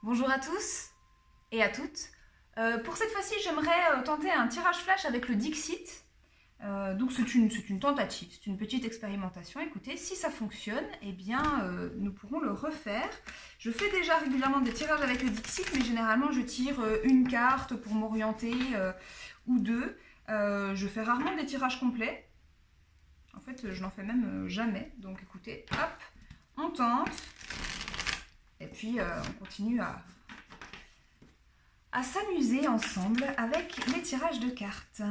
Bonjour à tous et à toutes. Pour cette fois-ci, j'aimerais tenter un tirage flash avec le Dixit. Donc c'est une tentative, c'est une petite expérimentation. Écoutez, si ça fonctionne, eh bien nous pourrons le refaire. Je fais déjà régulièrement des tirages avec le Dixit, mais généralement je tire une carte pour m'orienter ou deux. Je fais rarement des tirages complets. En fait, je n'en fais même jamais. Donc écoutez, hop, on tente. Et puis on continue à s'amuser ensemble avec les tirages de cartes.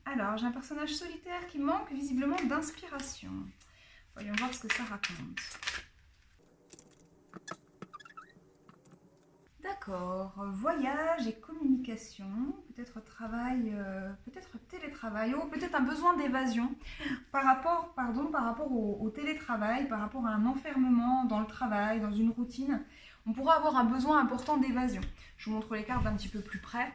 Alors, j'ai un personnage solitaire qui manque visiblement d'inspiration. Voyons voir ce que ça raconte. D'accord, voyage et communication, peut-être travail, peut-être télétravail, ou peut-être un besoin d'évasion par rapport au télétravail, par rapport à un enfermement dans le travail, dans une routine. On pourra avoir un besoin important d'évasion. Je vous montre les cartes d'un petit peu plus près.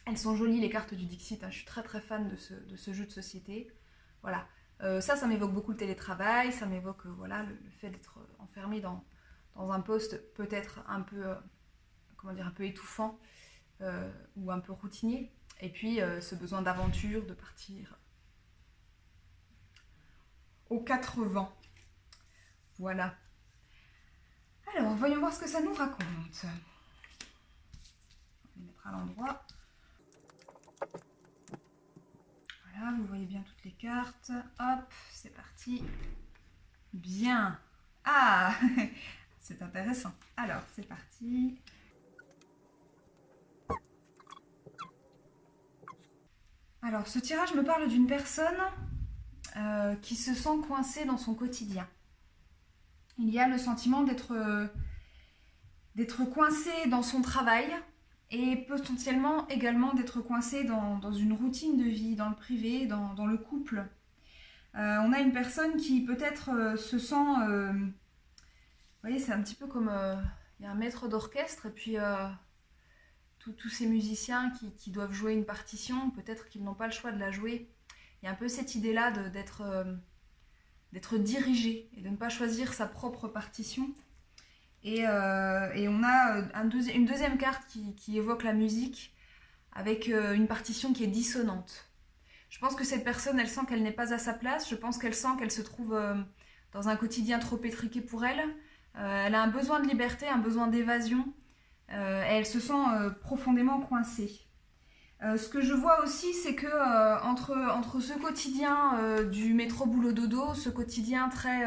Elles sont jolies, les cartes du Dixit, hein. Je suis très très fan de ce jeu de société. Voilà, ça m'évoque beaucoup le télétravail, ça m'évoque voilà, le fait d'être enfermé dans un poste peut-être un peu, un peu étouffant ou un peu routinier. Et puis ce besoin d'aventure, de partir aux quatre vents. Voilà. Alors, voyons voir ce que ça nous raconte. On va les mettre à l'endroit. Voilà, vous voyez bien toutes les cartes. Hop, c'est parti. Bien. Ah, c'est intéressant. Alors, c'est parti. Alors, ce tirage me parle d'une personne qui se sent coincée dans son quotidien. Il y a le sentiment d'être coincé dans son travail et potentiellement également d'être coincé dans une routine de vie, dans le privé, dans le couple. On a une personne qui peut-être se sent... vous voyez, c'est un petit peu comme... il y a un maître d'orchestre et puis tous ces musiciens qui doivent jouer une partition, peut-être qu'ils n'ont pas le choix de la jouer. Il y a un peu cette idée-là d'être dirigé et de ne pas choisir sa propre partition. Et on a une deuxième carte qui évoque la musique avec une partition qui est dissonante. Je pense que cette personne, elle sent qu'elle n'est pas à sa place. Je pense qu'elle sent qu'elle se trouve dans un quotidien trop étriqué pour elle. Elle a un besoin de liberté, un besoin d'évasion. Et elle se sent profondément coincée. Ce que je vois aussi, c'est que entre ce quotidien du métro boulot dodo, ce quotidien très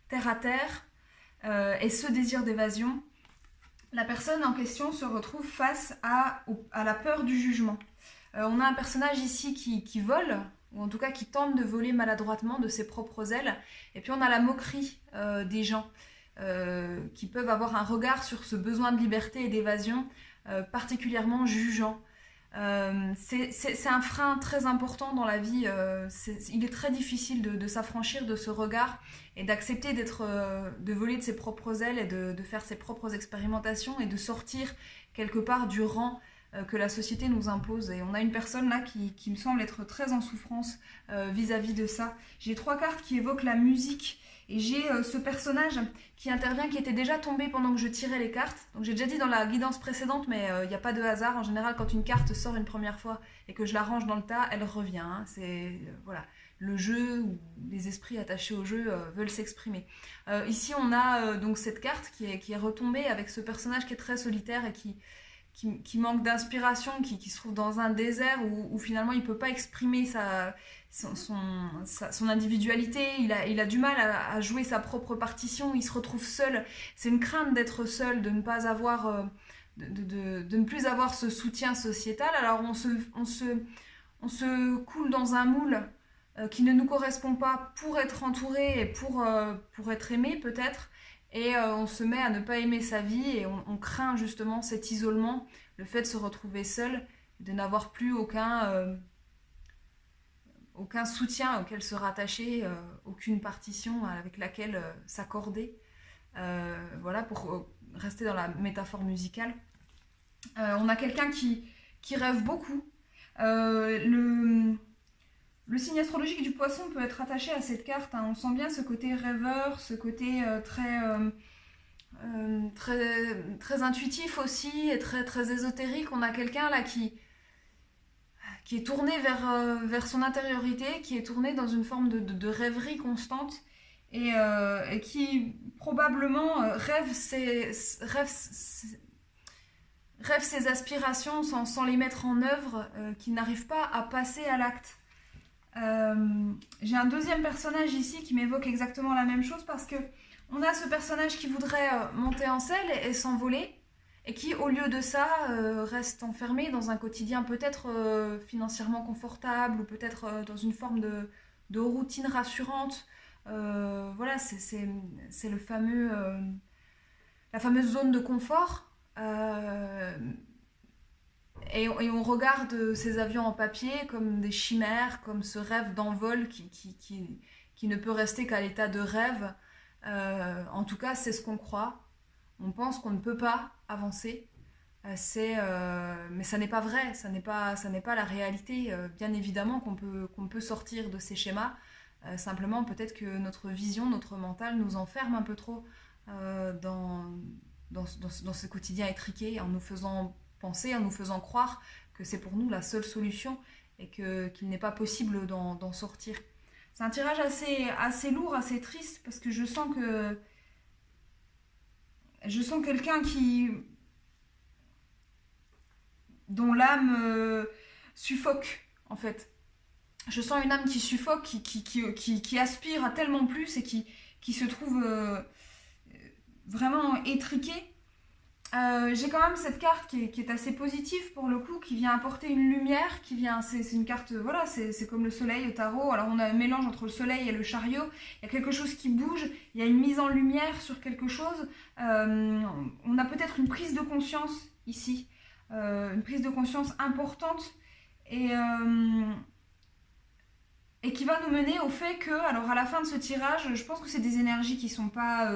terre à terre, et ce désir d'évasion, la personne en question se retrouve face à la peur du jugement. On a un personnage ici qui vole, ou en tout cas qui tente de voler maladroitement de ses propres ailes, et puis on a la moquerie des gens qui peuvent avoir un regard sur ce besoin de liberté et d'évasion particulièrement jugeant. C'est un frein très important dans la vie. Il est très difficile de s'affranchir de ce regard et d'accepter de voler de ses propres ailes et de faire ses propres expérimentations et de sortir quelque part du rang que la société nous impose. Et on a une personne là qui me semble être très en souffrance vis-à-vis de ça. J'ai trois cartes qui évoquent la musique. Et j'ai ce personnage qui intervient, qui était déjà tombé pendant que je tirais les cartes. Donc j'ai déjà dit dans la guidance précédente, mais il n'y a pas de hasard. En général, quand une carte sort une première fois et que je la range dans le tas, elle revient. Hein. C'est voilà, le jeu ou les esprits attachés au jeu veulent s'exprimer. Ici, on a donc cette carte qui est retombée avec ce personnage qui est très solitaire et qui manque d'inspiration, qui se trouve dans un désert où finalement il ne peut pas exprimer son individualité, il a du mal à jouer sa propre partition, il se retrouve seul. C'est une crainte d'être seul, de ne pas avoir, de ne plus avoir ce soutien sociétal. Alors on se coule dans un moule qui ne nous correspond pas pour être entouré et pour être aimé peut-être. Et on se met à ne pas aimer sa vie et on craint justement cet isolement, le fait de se retrouver seul, de n'avoir plus aucun soutien auquel se rattacher, aucune partition avec laquelle s'accorder. Voilà, pour rester dans la métaphore musicale. On a quelqu'un qui rêve beaucoup. Le signe astrologique du poisson peut être attaché à cette carte. Hein. On sent bien ce côté rêveur, ce côté très très intuitif aussi et très ésotérique. On a quelqu'un là qui est tourné vers son intériorité, qui est tourné dans une forme de rêverie constante et qui probablement rêve ses aspirations sans les mettre en œuvre, qui n'arrive pas à passer à l'acte. J'ai un deuxième personnage ici qui m'évoque exactement la même chose parce que on a ce personnage qui voudrait monter en selle et s'envoler et qui, au lieu de ça, reste enfermé dans un quotidien peut-être financièrement confortable ou peut-être dans une forme de routine rassurante. Voilà, c'est la fameuse zone de confort. Et on regarde ces avions en papier comme des chimères, comme ce rêve d'envol qui ne peut rester qu'à l'état de rêve. En tout cas, c'est ce qu'on croit. On pense qu'on ne peut pas avancer. Mais ça n'est pas vrai, ça n'est pas la réalité. Bien évidemment qu'on peut sortir de ces schémas. Simplement, peut-être que notre vision, notre mental nous enferme un peu trop dans ce quotidien étriqué en nous faisant penser, en nous faisant croire que c'est pour nous la seule solution et qu'il n'est pas possible d'en sortir. C'est un tirage assez lourd, assez triste parce que je sens quelqu'un dont l'âme suffoque en fait. Je sens une âme qui suffoque, qui aspire à tellement plus et qui se trouve vraiment étriquée. J'ai quand même cette carte qui est assez positive pour le coup, qui vient apporter une lumière, c'est une carte, voilà, c'est comme le soleil au tarot. Alors on a un mélange entre le soleil et le chariot, il y a quelque chose qui bouge, il y a une mise en lumière sur quelque chose. On a peut-être une prise de conscience ici, une prise de conscience importante et qui va nous mener au fait que, alors à la fin de ce tirage, je pense que c'est des énergies qui ne sont pas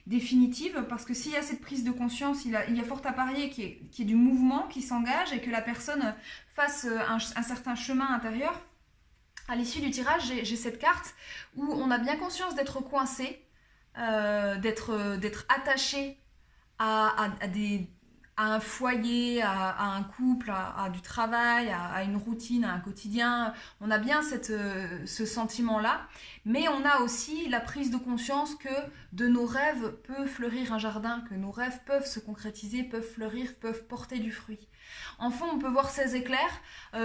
définitives, parce que s'il y a cette prise de conscience, il y a fort à parier qu'il y ait du mouvement qui s'engage et que la personne fasse un certain chemin intérieur. À l'issue du tirage, j'ai cette carte où on a bien conscience d'être coincé, d'être attaché à un foyer, à un couple, à du travail, à une routine, à un quotidien. On a bien ce sentiment-là, mais on a aussi la prise de conscience que de nos rêves peut fleurir un jardin, que nos rêves peuvent se concrétiser, peuvent fleurir, peuvent porter du fruit. En fond, on peut voir ces éclairs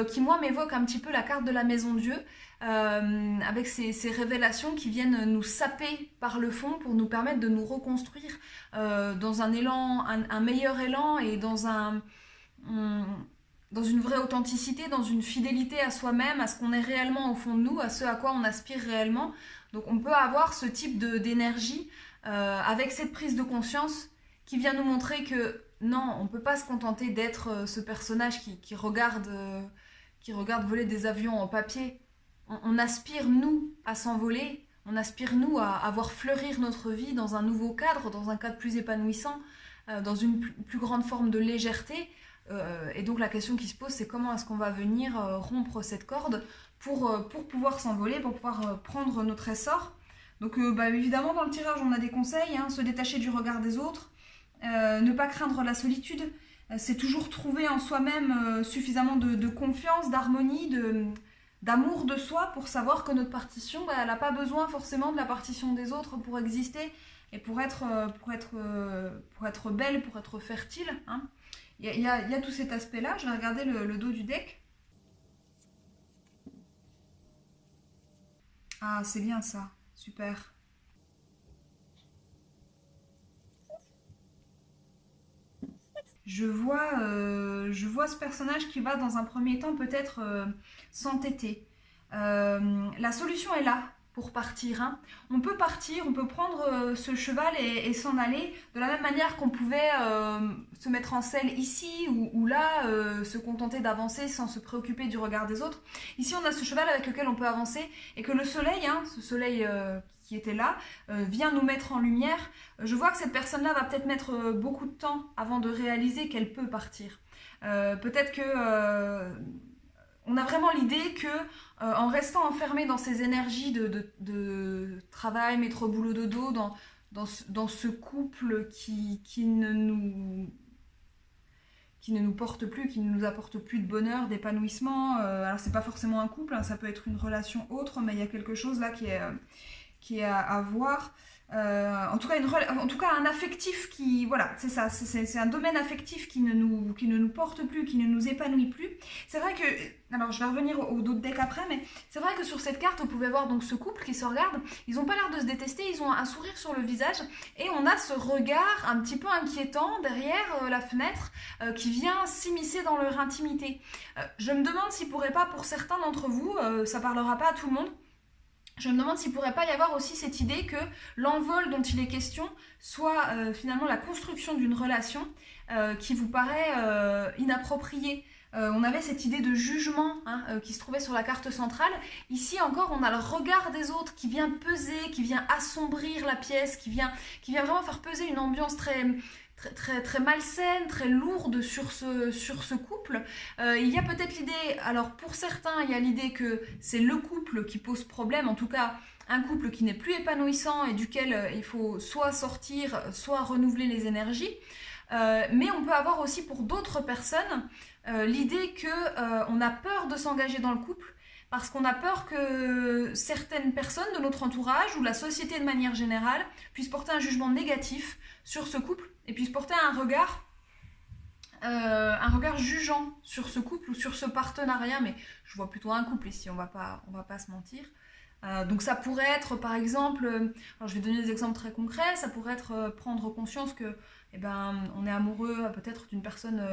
qui, moi, m'évoquent un petit peu la carte de la Maison Dieu, avec ces révélations qui viennent nous saper par le fond pour nous permettre de nous reconstruire dans un élan, un meilleur élan et dans une vraie authenticité, dans une fidélité à soi-même, à ce qu'on est réellement au fond de nous, à ce à quoi on aspire réellement. Donc on peut avoir ce type d'énergie avec cette prise de conscience qui vient nous montrer que non, on ne peut pas se contenter d'être ce personnage qui regarde voler des avions en papier. On aspire, nous, à s'envoler, on aspire, nous, à voir fleurir notre vie dans un nouveau cadre, dans un cadre plus épanouissant, dans une plus grande forme de légèreté. Et donc la question qui se pose, c'est comment est-ce qu'on va venir rompre cette corde pour pouvoir s'envoler, pour pouvoir prendre notre essor. Donc évidemment, dans le tirage, on a des conseils, se détacher du regard des autres, ne pas craindre la solitude, c'est toujours trouver en soi-même suffisamment de confiance, d'harmonie, d'amour de soi pour savoir que notre partition, elle n'a pas besoin forcément de la partition des autres pour exister et pour être belle, pour être fertile. Il y a tout cet aspect-là. Je vais regarder le dos du deck. Ah, c'est bien ça. Super. Je vois ce personnage qui va dans un premier temps peut-être s'entêter. La solution est là pour partir. On peut partir, on peut prendre ce cheval et s'en aller de la même manière qu'on pouvait se mettre en selle ici ou là, se contenter d'avancer sans se préoccuper du regard des autres. Ici, on a ce cheval avec lequel on peut avancer et que le soleil, ce soleil qui était là, vient nous mettre en lumière. Je vois que cette personne-là va peut-être mettre beaucoup de temps avant de réaliser qu'elle peut partir. Peut-être que on a vraiment l'idée que en restant enfermé dans ces énergies de travail, métro, boulot, dodo, dans ce couple qui ne nous porte plus, qui ne nous apporte plus de bonheur, d'épanouissement. Alors c'est pas forcément un couple, hein, ça peut être une relation autre, mais il y a quelque chose là qui est à voir. En tout cas, un affectif qui, voilà, c'est ça, c'est un domaine affectif qui ne nous porte plus, qui ne nous épanouit plus. C'est vrai que, alors je vais revenir au d'autres decks après, mais c'est vrai que sur cette carte, vous pouvez voir donc ce couple qui se regarde, ils n'ont pas l'air de se détester, ils ont un sourire sur le visage, et on a ce regard un petit peu inquiétant derrière la fenêtre qui vient s'immiscer dans leur intimité. Je me demande s'il pourrait pas, pour certains d'entre vous, ça parlera pas à tout le monde, je me demande s'il ne pourrait pas y avoir aussi cette idée que l'envol dont il est question soit finalement la construction d'une relation qui vous paraît inappropriée. On avait cette idée de jugement qui se trouvait sur la carte centrale. Ici encore, on a le regard des autres qui vient peser, qui vient assombrir la pièce, qui vient vraiment faire peser une ambiance très malsaine, très lourde sur ce couple. Il y a peut-être l'idée, alors pour certains, il y a l'idée que c'est le couple qui pose problème, en tout cas un couple qui n'est plus épanouissant et duquel il faut soit sortir, soit renouveler les énergies. Mais on peut avoir aussi pour d'autres personnes l'idée qu'on a peur de s'engager dans le couple parce qu'on a peur que certaines personnes de notre entourage ou la société de manière générale puissent porter un jugement négatif sur ce couple et puissent porter un regard jugeant sur ce couple ou sur ce partenariat, mais je vois plutôt un couple ici, on va pas se mentir. Donc ça pourrait être par exemple, alors je vais donner des exemples très concrets, ça pourrait être prendre conscience que on est amoureux peut-être d'une personne,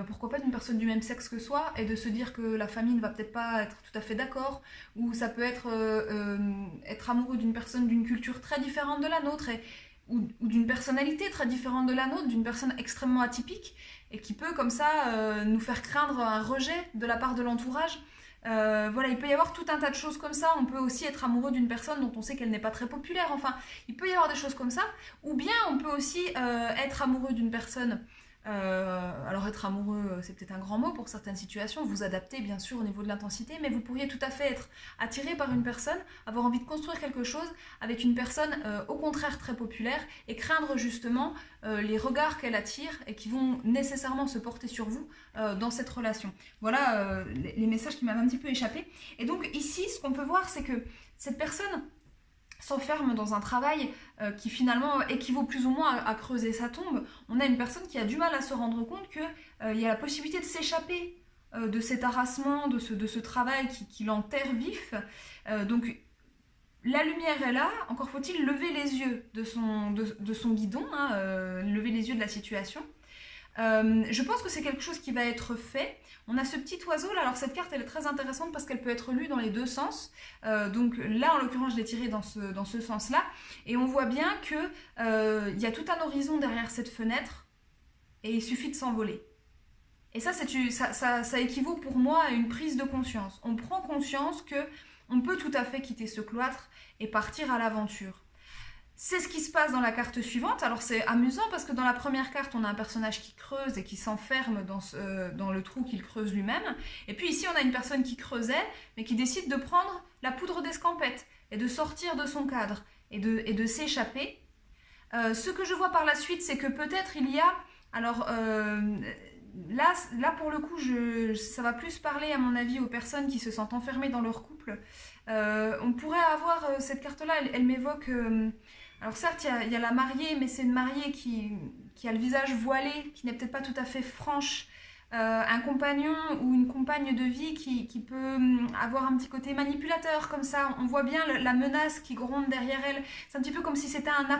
pourquoi pas d'une personne du même sexe que soi, et de se dire que la famille ne va peut-être pas être tout à fait d'accord, ou ça peut être être amoureux d'une personne d'une culture très différente de la nôtre, ou d'une personnalité très différente de la nôtre, d'une personne extrêmement atypique, et qui peut comme ça nous faire craindre un rejet de la part de l'entourage. Voilà, il peut y avoir tout un tas de choses comme ça. On peut aussi être amoureux d'une personne dont on sait qu'elle n'est pas très populaire. Enfin, il peut y avoir des choses comme ça. Ou bien on peut aussi être amoureux d'une personne. Alors être amoureux, c'est peut-être un grand mot pour certaines situations. Vous adaptez bien sûr au niveau de l'intensité, mais vous pourriez tout à fait être attiré par une personne, avoir envie de construire quelque chose avec une personne au contraire très populaire et craindre justement les regards qu'elle attire et qui vont nécessairement se porter sur vous dans cette relation. Voilà les messages qui m'avaient un petit peu échappé. Et donc ici, ce qu'on peut voir, c'est que cette personne s'enferme dans un travail qui finalement équivaut plus ou moins à creuser sa tombe. On a une personne qui a du mal à se rendre compte qu'il y a la possibilité de s'échapper de cet harassement, de ce travail qui l'enterre vif. Donc la lumière est là, encore faut-il lever les yeux de son guidon, lever les yeux de la situation. Je pense que c'est quelque chose qui va être fait. On a ce petit oiseau là, alors cette carte elle est très intéressante parce qu'elle peut être lue dans les deux sens. Donc là en l'occurrence je l'ai tirée dans ce sens là, et on voit bien que y a tout un horizon derrière cette fenêtre et il suffit de s'envoler. Et ça équivaut pour moi à une prise de conscience. On prend conscience que on peut tout à fait quitter ce cloître et partir à l'aventure. C'est ce qui se passe dans la carte suivante. Alors c'est amusant parce que dans la première carte, on a un personnage qui creuse et qui s'enferme dans le trou qu'il creuse lui-même. Et puis ici, on a une personne qui creusait, mais qui décide de prendre la poudre d'escampette et de sortir de son cadre et de s'échapper. Ce que je vois par la suite, c'est que peut-être il y a... Alors là pour le coup, ça va plus parler à mon avis aux personnes qui se sentent enfermées dans leur couple. On pourrait avoir cette carte-là, elle m'évoque... Alors certes, il y a la mariée, mais c'est une mariée qui a le visage voilé, qui n'est peut-être pas tout à fait franche. Un compagnon ou une compagne de vie qui peut avoir un petit côté manipulateur comme ça. On voit bien la menace qui gronde derrière elle. C'est un petit peu comme si c'était un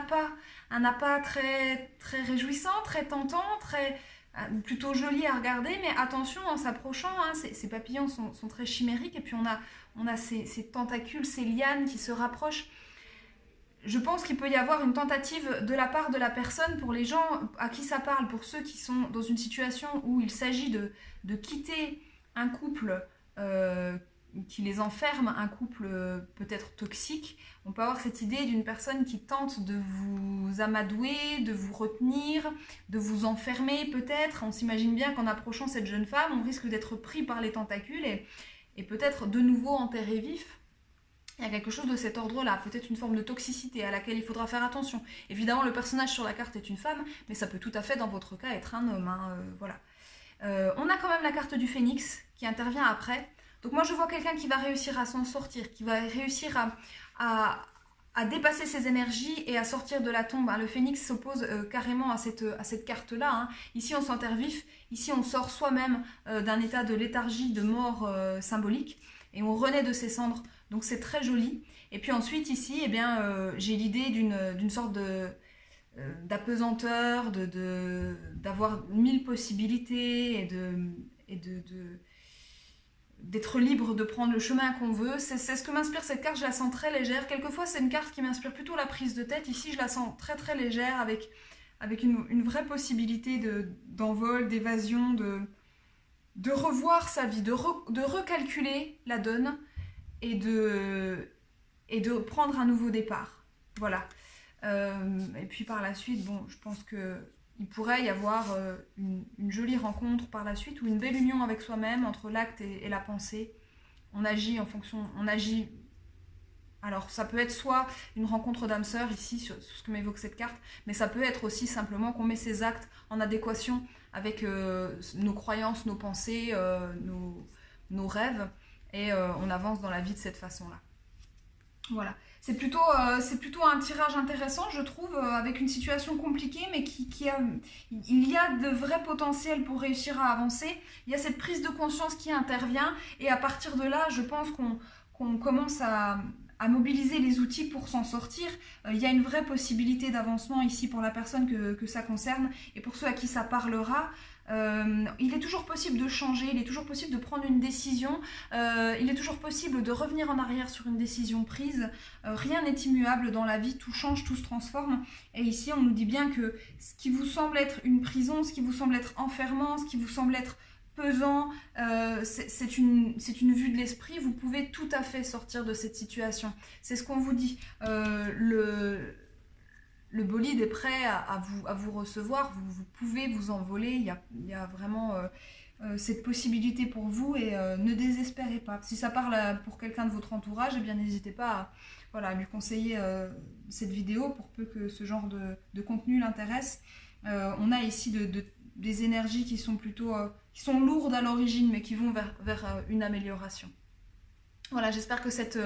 appât très, très réjouissant, très tentant, plutôt joli à regarder. Mais attention, en s'approchant, ces papillons sont très chimériques. Et puis on a ces tentacules, ces lianes qui se rapprochent. Je pense qu'il peut y avoir une tentative de la part de la personne, pour les gens à qui ça parle, pour ceux qui sont dans une situation où il s'agit de quitter un couple qui les enferme, un couple peut-être toxique. On peut avoir cette idée d'une personne qui tente de vous amadouer, de vous retenir, de vous enfermer peut-être. On s'imagine bien qu'en approchant cette jeune femme, on risque d'être pris par les tentacules et peut-être de nouveau enterré vif. Il y a quelque chose de cet ordre-là, peut-être une forme de toxicité à laquelle il faudra faire attention. Évidemment, le personnage sur la carte est une femme, mais ça peut tout à fait, dans votre cas, être un homme. Hein, voilà. On a quand même la carte du phénix qui intervient après. Donc moi, je vois quelqu'un qui va réussir à s'en sortir, qui va réussir à dépasser ses énergies et à sortir de la tombe. Le phénix s'oppose carrément à cette carte-là. Hein. Ici, on s'enterre vif. Ici, on sort soi-même d'un état de léthargie, de mort symbolique. Et on renaît de ses cendres. Donc, c'est très joli. Et puis ensuite, ici, eh bien, j'ai l'idée d'une sorte d'apesanteur, d'avoir 1000 possibilités et d'être libre de prendre le chemin qu'on veut. C'est ce que m'inspire cette carte, je la sens très légère. Quelquefois, c'est une carte qui m'inspire plutôt la prise de tête. Ici, je la sens très très légère, avec une vraie possibilité d'envol, d'évasion, de revoir sa vie, de recalculer la donne et de prendre un nouveau départ. Voilà. Et puis par la suite, bon, je pense qu'il pourrait y avoir une jolie rencontre par la suite ou une belle union avec soi-même entre l'acte et la pensée. On agit en fonction, alors ça peut être soit une rencontre d'âme sœur ici sur ce que m'évoque cette carte, mais ça peut être aussi simplement qu'on met ses actes en adéquation avec nos croyances, nos pensées, nos rêves, et on avance dans la vie de cette façon-là. Voilà, c'est plutôt un tirage intéressant, je trouve, avec une situation compliquée, mais il y a de vrais potentiels pour réussir à avancer. Il y a cette prise de conscience qui intervient, et à partir de là, je pense qu'on commence à mobiliser les outils pour s'en sortir. Il y a une vraie possibilité d'avancement ici pour la personne que ça concerne, et pour ceux à qui ça parlera. Il est toujours possible de changer, il est toujours possible de prendre une décision, il est toujours possible de revenir en arrière sur une décision prise. Rien n'est immuable dans la vie, tout change, tout se transforme. Et ici, on nous dit bien que ce qui vous semble être une prison, ce qui vous semble être enfermant, ce qui vous semble être pesant, c'est une vue de l'esprit. Vous pouvez tout à fait sortir de cette situation. C'est ce qu'on vous dit. Le bolide est prêt à vous recevoir, vous pouvez vous envoler, il y a vraiment cette possibilité pour vous, et ne désespérez pas. Si ça parle pour quelqu'un de votre entourage, eh bien n'hésitez pas à lui conseiller cette vidéo pour peu que ce genre de contenu l'intéresse. On a ici des énergies qui sont plutôt qui sont lourdes à l'origine, mais qui vont vers une amélioration. Voilà, j'espère que cette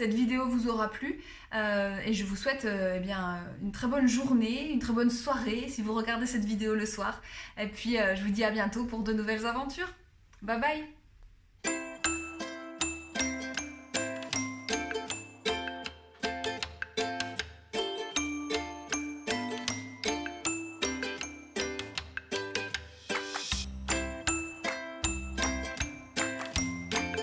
vidéo vous aura plu, et je vous souhaite eh bien, une très bonne journée, une très bonne soirée si vous regardez cette vidéo le soir. Et puis je vous dis à bientôt pour de nouvelles aventures. Bye bye!